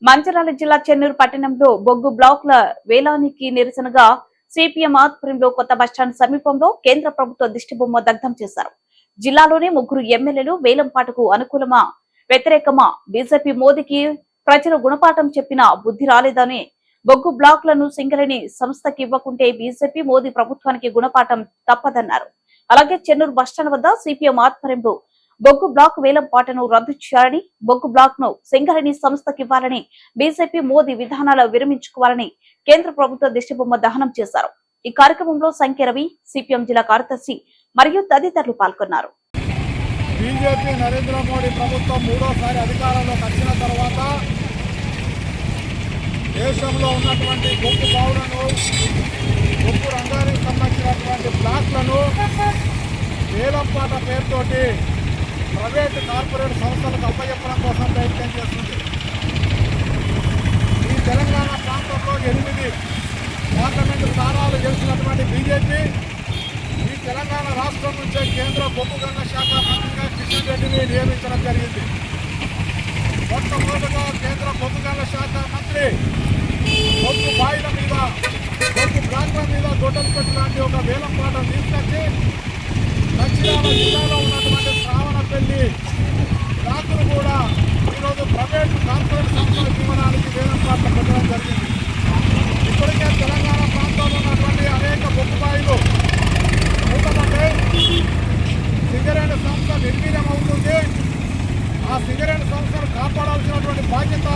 మంచిర్యాల జిల్లా చెన్నూరు పట్టణంలో బొగ్గు బ్లాకుల వేలానికి నిరసనగా సిపిఎం ఆధ్వర్యంలో కొత్త బస్టాండ్ సమీపంలో కేంద్ర ప్రభుత్వ దిష్టిబొమ్మ దగ్ధం చేశారు. జిల్లాలోని 3 ఎమ్మెల్యేలు వేలంపాటకు అనుకూలమా వ్యతిరేకమా, బీజేపీ మోదీకి ప్రజలు గుణపాఠం చెప్పినా బుద్ధి రాలేదని, బొగ్గు బ్లాకులను సింగరేణి సంస్థకి ఇవ్వకుంటే బీజేపీ మోదీ ప్రభుత్వానికి గుణపాఠం తప్పదన్నారు. అలాగే చెన్నూరు బస్టాండ్ వద్ద సిపిఎం ఆధ్వర్యంలో బొగ్గు బ్లాక్ వేలం పాటను రద్దు చేయాలని, బొగ్గు బ్లాక్ ను సింగరేణి సంస్థకి ఇవ్వాలని, బీజేపీ మోదీ విధానాలు విరమించుకోవాలని కేంద్ర ప్రభుత్వ దిష్టిబొమ్మ దహనం చేశారు. ఈ కార్యక్రమంలో సంఖ్య రవి, సిపిఎం జిల్లా కార్యదర్శి మరియు తదితరులు పాల్గొన్నారు. బీజేపీ నరేంద్ర మోడీ ప్రభుత్వం మూడోసారి అధికారంలోకి వచ్చిన తర్వాత దేశంలో ఉన్నటువంటి బొగ్గు బావులను, బొగ్గు రంగానికి సంబంధించినటువంటి బ్లాక్లను వేలంపాట పేరుతోటి ప్రైవేటు కార్పొరేట్ సంస్థలకు అప్పచెప్పడం కోసం ప్రయత్నం చేస్తుంది. ఈ తెలంగాణ ప్రాంతంలో 8 పార్లమెంటు స్థానాలు గెలిచినటువంటి బీజేపీ ఈ తెలంగాణ రాష్ట్రం నుంచే కేంద్ర బొగ్గు గనుల శాఖ మంత్రిగా కిషన్ రెడ్డిని నియమించడం జరిగింది. మొట్టమొదటిగా కేంద్ర బొగ్గు గనుల శాఖ మంత్రి బొగ్గు బాయిల మీద, బొగ్గు బ్లాక్ల మీద గొడ్డలు పెట్టి లాంటి ఒక వేలంపాట తీసుకొచ్చి మంచిర్యాల జిల్లాలో ఉన్నటువంటి శ్రావణపల్లి బ్లాకులు కూడా ఈరోజు ప్రైవేటు కార్పొరేట్ సంస్థలకు ఇవ్వడానికి వేలంపాట పెట్టడం జరిగింది. ఇప్పటికే తెలంగాణ ప్రాంతంలో ఉన్నటువంటి అనేక బొగ్గు బాయిలు మూతపడ్డే సింగరేణి సంస్థ నిర్వీర్యం అవుతుంది. ఆ సింగరేణి సంస్థను కాపాడాల్సినటువంటి బాధ్యత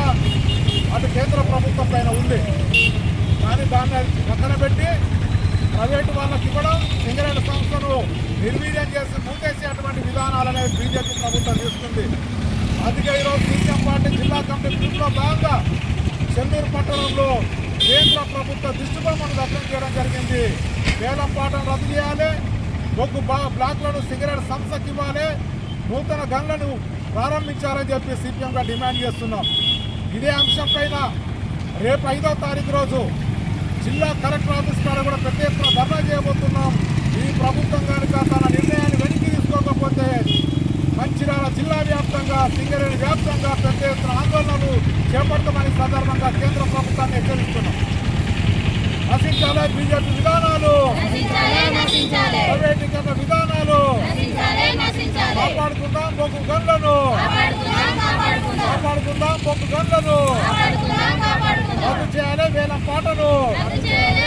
అటు కేంద్ర ప్రభుత్వం పైన ఉంది. కానీ దాన్ని పక్కన పెట్టి ప్రైవేటు వాళ్ళకి ఇవ్వడం, సింగరేణి సంస్థను నిర్వీర్యం చేసి మూసేసేటువంటి విధానాలు అనేది బీజేపీ ప్రభుత్వం తీసుకుంది. అందుకే ఈరోజు సిపిఎం పార్టీ జిల్లా కమిటీ పిలుపులో భాగంగా చెన్నూరు పట్టణంలో కేంద్ర ప్రభుత్వ దిష్టిబొమ్మను దగ్ధం చేయడం జరిగింది. వేలంపాటను రద్దు చేయాలి, బొగ్గు బ్లాక్లను సింగరేణి సంస్థకి ఇవ్వాలి, నూతన గన్లను ప్రారంభించాలని చెప్పి సిపిఎంగా డిమాండ్ చేస్తున్నాం. ఇదే అంశం పైన రేపు 5వ తారీఖు రోజు జిల్లా కలెక్టర్ ఆఫీస్ కాడ కూడా పెద్ద ఎత్తున ధర్నా చేయబోతున్నాం. ఈ ప్రభుత్వం కనుక తన నిర్ణయాన్ని వెనక్కి తీసుకోకపోతే మంచిర్యాల జిల్లా వ్యాప్తంగా, సింగరేణి వ్యాప్తంగా పెద్ద ఎత్తున ఆందోళనలు చేపడతామని సందర్భంగా కేంద్ర ప్రభుత్వాన్ని హెచ్చరిస్తున్నాం. నశించాలి బీజేపీ విధానాలు, ప్రైవేటీకరణ విధానాలు, కాపాడుకుందాం బొగ్గు గన్లను, కాపాడుకుందాం బొగ్గు గన్లను, రద్దు చేయాలి వేలం పాటను.